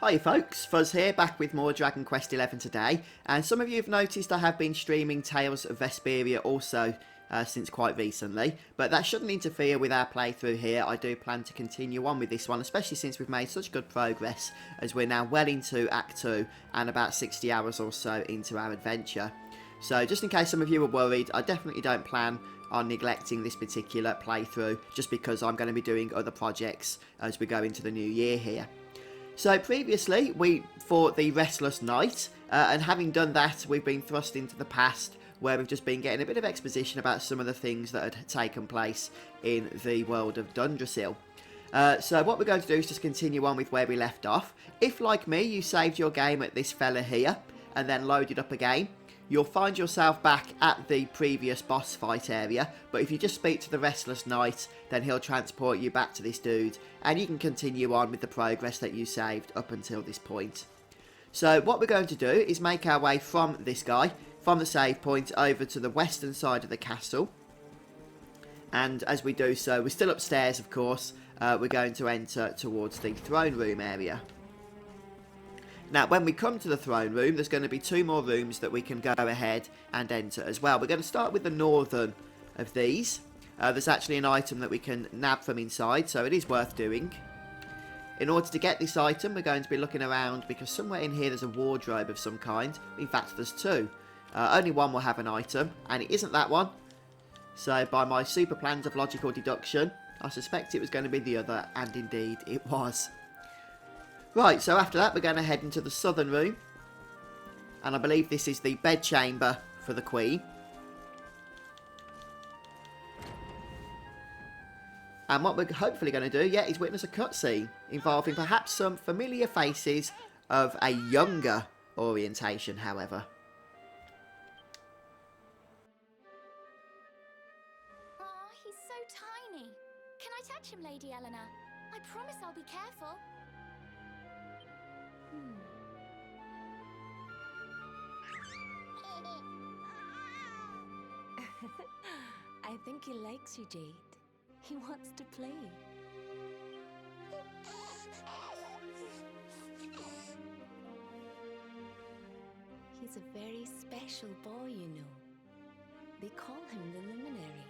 Hi folks, Fuzz here, back with more Dragon Quest XI today, and some of you have noticed I have been streaming Tales of Vesperia also since quite recently, but that shouldn't interfere with our playthrough here. I do plan to continue on with this one, especially since we've made such good progress as we're now well into Act 2 and about 60 hours or so into our adventure. So just in case some of you are worried, I definitely don't plan on neglecting this particular playthrough just because I'm going to be doing other projects as we go into the new year here. So previously we fought the Restless Knight, and having done that we've been thrust into the past where we've just been getting a bit of exposition about some of the things that had taken place in the world of Dundrasil. So what we're going to do is just continue on with where we left off. If, like me, you saved your game at this fella here and then loaded up again, you'll find yourself back at the previous boss fight area, but if you just speak to the Restless Knight, then he'll transport you back to this dude, and you can continue on with the progress that you saved up until this point. So what we're going to do is make our way from this guy, from the save point, over to the western side of the castle. And as we do so, we're still upstairs, of course, we're going to enter towards the throne room area. Now, when we come to the throne room, there's going to be two more rooms that we can go ahead and enter as well. We're going to start with the northern of these. There's actually an item that we can nab from inside, so it is worth doing. In order to get this item, we're going to be looking around because somewhere in here there's a wardrobe of some kind. In fact, there's two. Only one will have an item, and it isn't that one. So, by my super plans of logical deduction, I suspect it was going to be the other, and indeed it was. Right, so after that we're going to head into the southern room. And I believe this is the bedchamber for the Queen. And what we're hopefully going to do, is witness a cutscene involving perhaps some familiar faces of a younger orientation, however. Aw, he's so tiny. Can I touch him, Lady Eleanor? I promise I'll be careful. I think he likes you, Jade. He wants to play. He's a very special boy, you know. They call him the Luminary.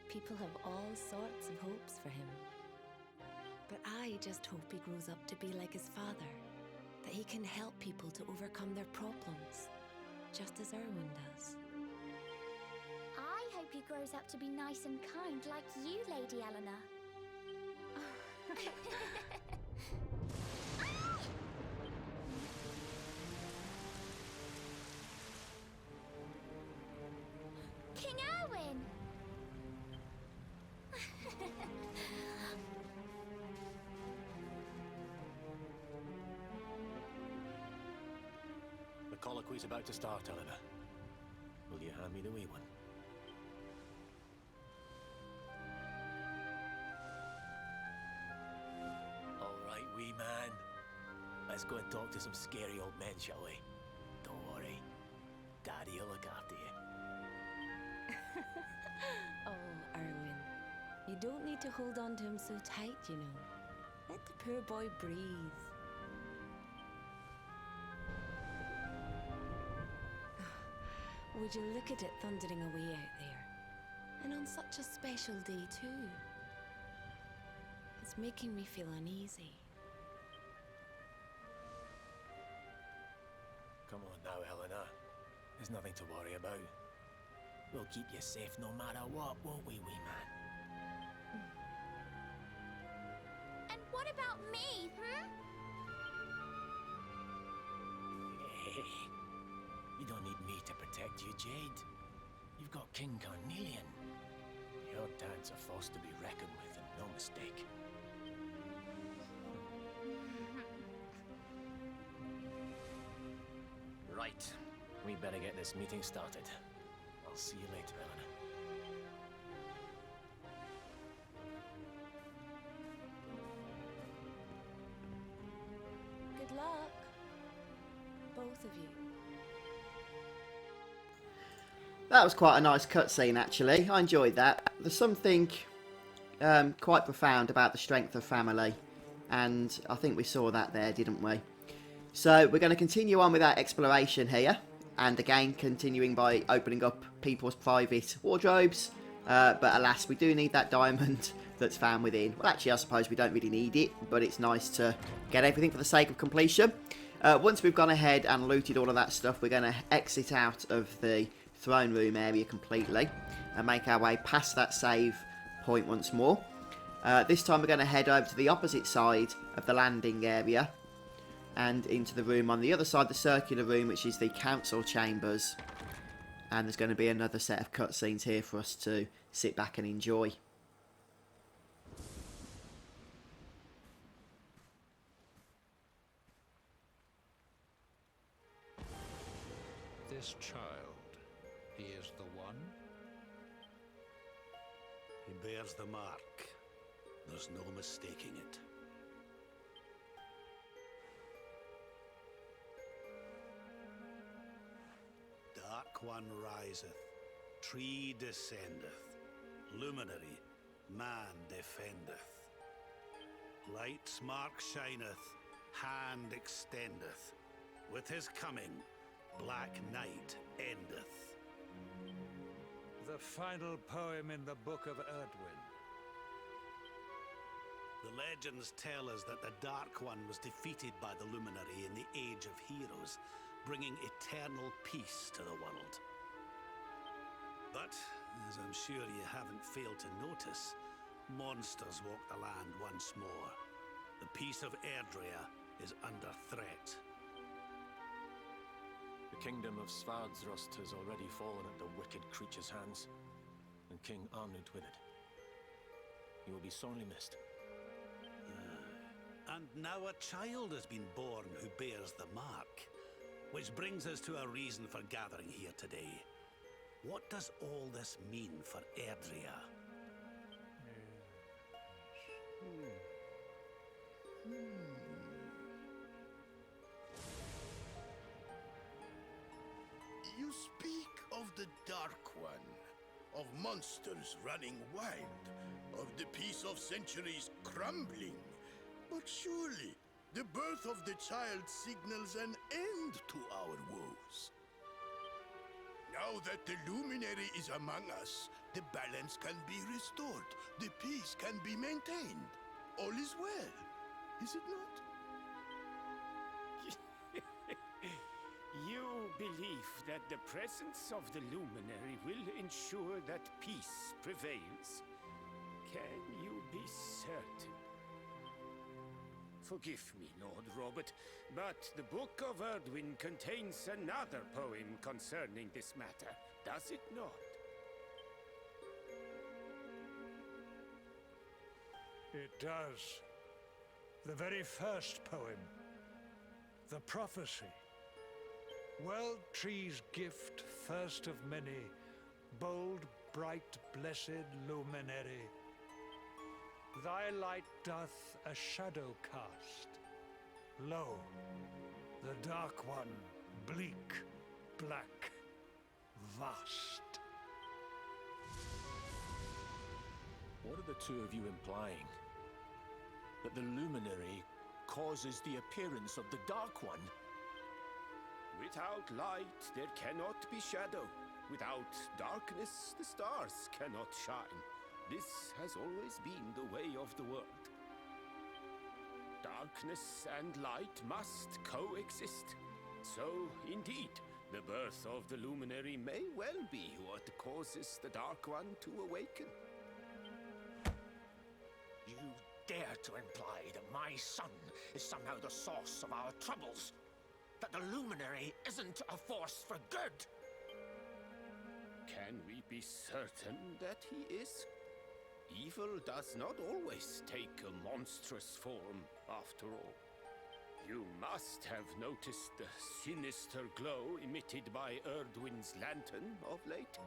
People have all sorts of hopes for him. But I just hope he grows up to be like his father, that he can help people to overcome their problems, just as Erwin does. I hope he grows up to be nice and kind like you, Lady Eleanor. King Erwin! The colloquy's about to start, Eleanor. Will you hand me the wee one? All right, wee man. Let's go and talk to some scary old men, shall we? Don't worry. Daddy will look after you. Oh, Erwin. You don't need to hold on to him so tight, you know. Let the poor boy breathe. Would you look at it thundering away out there? And on such a special day, too. It's making me feel uneasy. Come on now, Eleanor. There's nothing to worry about. We'll keep you safe no matter what, won't we, wee man? And what about me, You don't need me to protect you, Jade. You've got King Carnelian. Your dad's a force to be reckoned with, and no mistake. Right. We better get this meeting started. I'll see you later, Eleanor. Good luck. Both of you. That was quite a nice cutscene, actually. I enjoyed that. There's something quite profound about the strength of family and I think we saw that there, didn't we? So we're going to continue on with our exploration here, and again continuing by opening up people's private wardrobes, but alas, we do need that diamond that's found within. Well, actually, I suppose we don't really need it, but it's nice to get everything for the sake of completion. Once we've gone ahead and looted all of that stuff, we're going to exit out of the throne room area completely and make our way past that save point once more. This time we're going to head over to the opposite side of the landing area and into the room on the other side, the circular room, which is the council chambers. And there's going to be another set of cutscenes here for us to sit back and enjoy. This child, he is the one? He bears the mark. There's no mistaking it. Dark one riseth, tree descendeth, luminary, man defendeth. Light's mark shineth, hand extendeth. With his coming, black night endeth. The final poem in the Book of Erdwin. The legends tell us that the Dark One was defeated by the Luminary in the Age of Heroes, bringing eternal peace to the world. But, as I'm sure you haven't failed to notice, monsters walk the land once more. The peace of Erdrea is under threat. The kingdom of Svardrust has already fallen at the wicked creature's hands, and King Arnund with it. He will be sorely missed. And now a child has been born who bears the mark. Which brings us to a reason for gathering here today. What does all this mean for Erdrea? You speak of the Dark One, of monsters running wild, of the peace of centuries crumbling. But surely, the birth of the child signals an end to our woes. Now that the Luminary is among us, the balance can be restored, the peace can be maintained. All is well, is it not? You believe that the presence of the Luminary will ensure that peace prevails? Can you be certain? Forgive me, Lord Robert, but the Book of Erdwin contains another poem concerning this matter, does it not? It does. The very first poem. The prophecy. World Tree's gift, first of many, bold, bright, blessed luminary. Thy light doth a shadow cast. Lo, the Dark One, bleak, black, vast. What are the two of you implying? That the Luminary causes the appearance of the Dark One? Without light, there cannot be shadow. Without darkness, the stars cannot shine. This has always been the way of the world. Darkness and light must coexist. So, indeed, the birth of the Luminary may well be what causes the Dark One to awaken. You dare to imply that my son is somehow the source of our troubles? That the Luminary isn't a force for good? Can we be certain that he is? Evil does not always take a monstrous form, after all. You must have noticed the sinister glow emitted by Erdwin's lantern of late.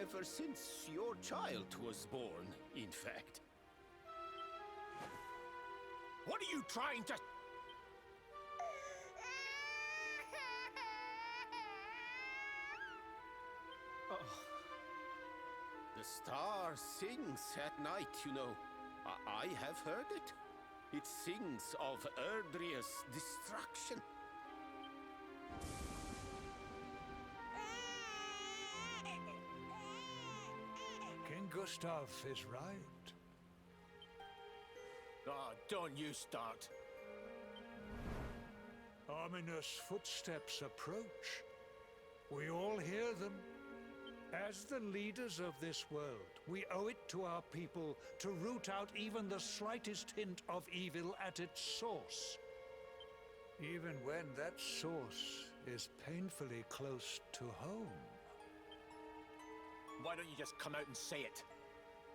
Ever since your child was born, in fact. What are you trying to... Oh. The star sings at night, you know. I have heard it. It sings of Erdria's destruction. King Gustav is right. Oh, don't you start. Ominous footsteps approach. We all hear them. As the leaders of this world, we owe it to our people to root out even the slightest hint of evil at its source. Even when that source is painfully close to home. Why don't you just come out and say it?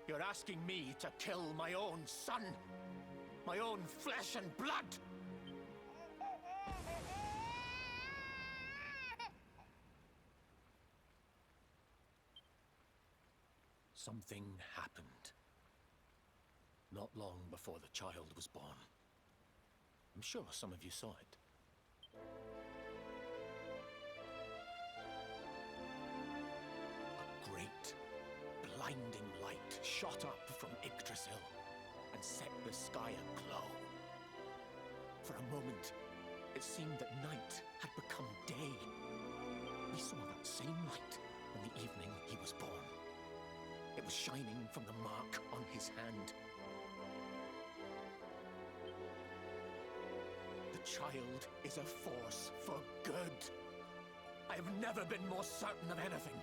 You're asking me to kill my own son. My own flesh and blood. Something happened. Not long before the child was born. I'm sure some of you saw it. A great, blinding light shot up from Yggdrasil and set the sky aglow. For a moment, it seemed that night had become day. We saw that same light on the evening he was born. It was shining from the mark on his hand. The child is a force for good. I have never been more certain of anything.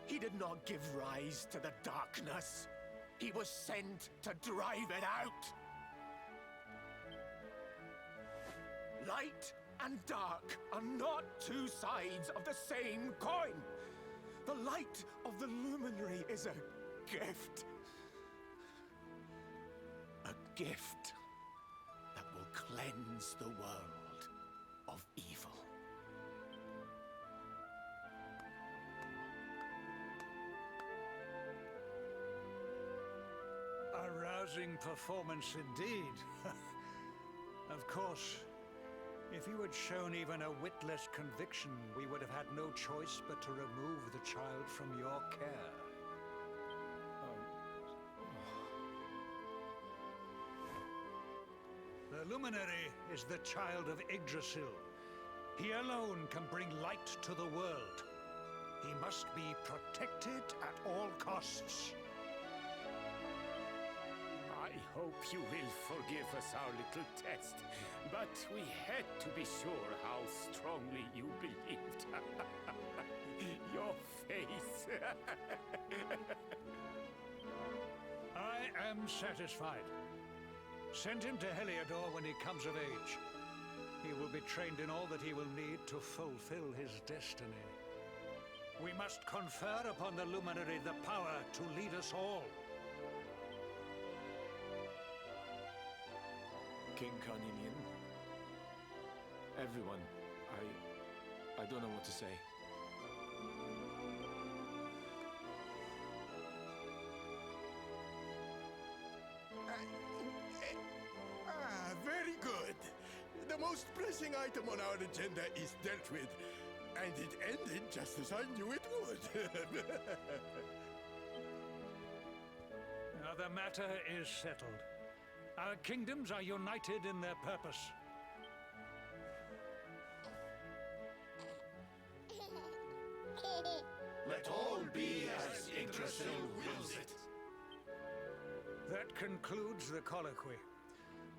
He did not give rise to the darkness. He was sent to drive it out. Light and dark are not two sides of the same coin. The light of the Luminary is a gift. A gift that will cleanse the world of evil. A rousing performance indeed. Of course, if you had shown even a whit less conviction, we would have had no choice but to remove the child from your care. The Luminary is the child of Yggdrasil. He alone can bring light to the world. He must be protected at all costs. I hope you will forgive us our little test, but we had to be sure how strongly you believed. Your face. I am satisfied. Send him to Heliodor when he comes of age. He will be trained in all that he will need to fulfill his destiny. We must confer upon the Luminary the power to lead us all. King Carnelian. Everyone, I don't know what to say. Very good. The most pressing item on our agenda is dealt with. And it ended just as I knew it would. Now the matter is settled. Our kingdoms are united in their purpose. Let all be as Yggdrasil wills it. That concludes the colloquy.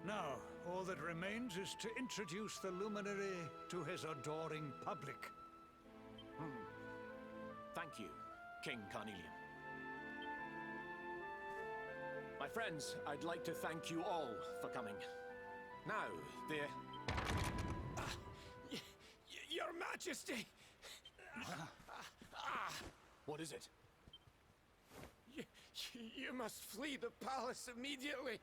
Now, all that remains is to introduce the Luminary to his adoring public. Thank you, King Carnelian. My friends, I'd like to thank you all for coming. Now, Your Majesty! what is it? You must flee the palace immediately.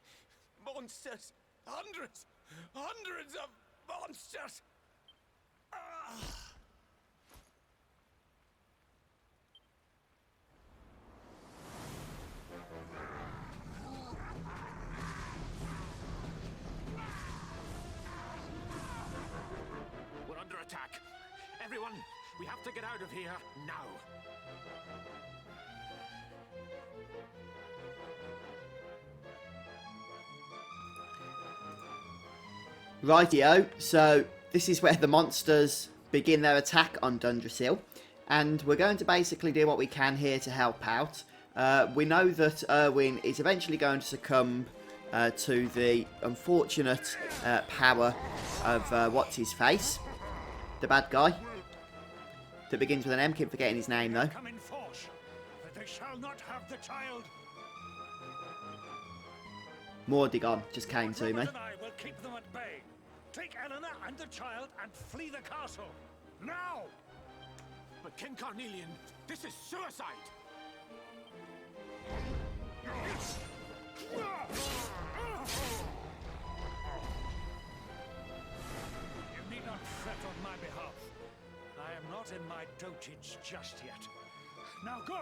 Monsters! Hundreds of monsters! We're under attack. Everyone, we have to get out of here now. Rightio, so this is where the monsters begin their attack on Dundrasil, and we're going to basically do what we can here to help out. We know that Erwin is eventually going to succumb to the unfortunate power of what's-his-face, the bad guy, that begins with an M. Keep forgetting his name though. Come in force, but they shall not have the child. Mordigon just came to me. And I will keep them at bay. Take Eleanor and the child and flee the castle. Now! But King Carnelian, this is suicide! You need not fret on my behalf. I am not in my dotage just yet. Now go!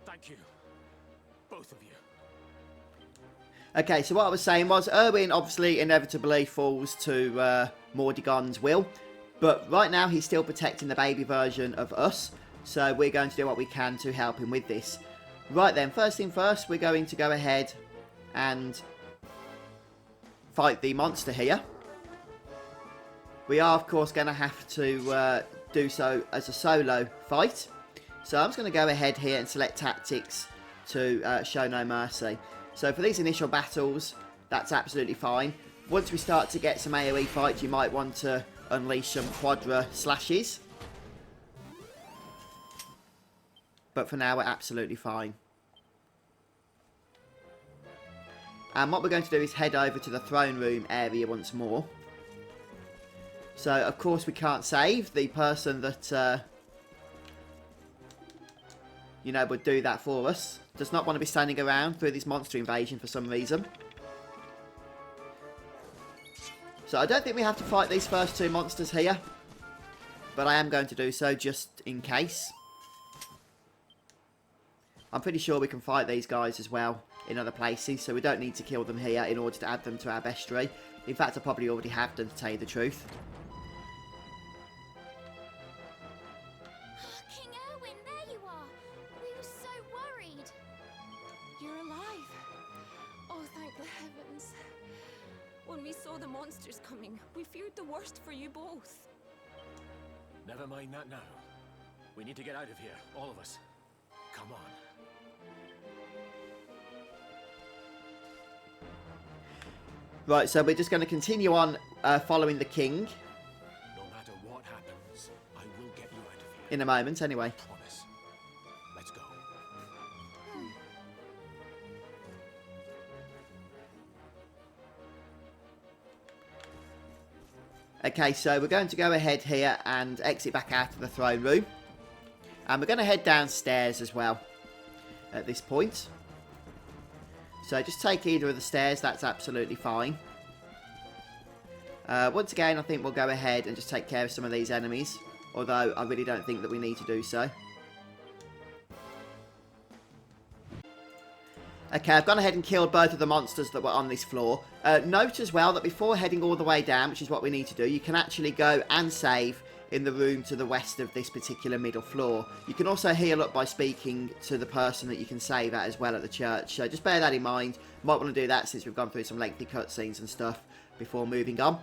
Thank you. Both of you. Okay, so what I was saying was, Erwin obviously inevitably falls to Mordigon's will, but right now he's still protecting the baby version of us, so we're going to do what we can to help him with this. Right then, first thing first, we're going to go ahead and fight the monster here. We are, of course, going to have to do so as a solo fight, so I'm just going to go ahead here and select tactics to show no mercy. So for these initial battles, that's absolutely fine. Once we start to get some AoE fights, you might want to unleash some quadra slashes. But for now, we're absolutely fine. And what we're going to do is head over to the throne room area once more. So, of course, we can't save. The person that, you know, would do that for us does not want to be standing around through this monster invasion for some reason. So I don't think we have to fight these first two monsters here, but I am going to do so just in case. I'm pretty sure we can fight these guys as well in other places, so we don't need to kill them here in order to add them to our bestiary. In fact, I probably already have done, to tell you the truth. King Erwin, there you are. We were so worried. You're alive. Oh, thank the heavens. When we saw the monsters coming, we feared the worst for you both. Never mind that now. We need to get out of here, all of us. Come on. Right, so we're just going to continue on following the king. No matter what happens, I will get you out of here. In a moment, anyway. Promise. Let's go. Okay, so we're going to go ahead here and exit back out of the throne room. And we're going to head downstairs as well at this point. So just take either of the stairs, that's absolutely fine. Once again, I think we'll go ahead and just take care of some of these enemies. Although, I really don't think that we need to do so. Okay, I've gone ahead and killed both of the monsters that were on this floor. Note as well that before heading all the way down, which is what we need to do, you can actually go and save in the room to the west of this particular middle floor. You can also heal up by speaking to the person that you can save at as well at the church. So just bear that in mind. Might want to do that since we've gone through some lengthy cutscenes and stuff before moving on.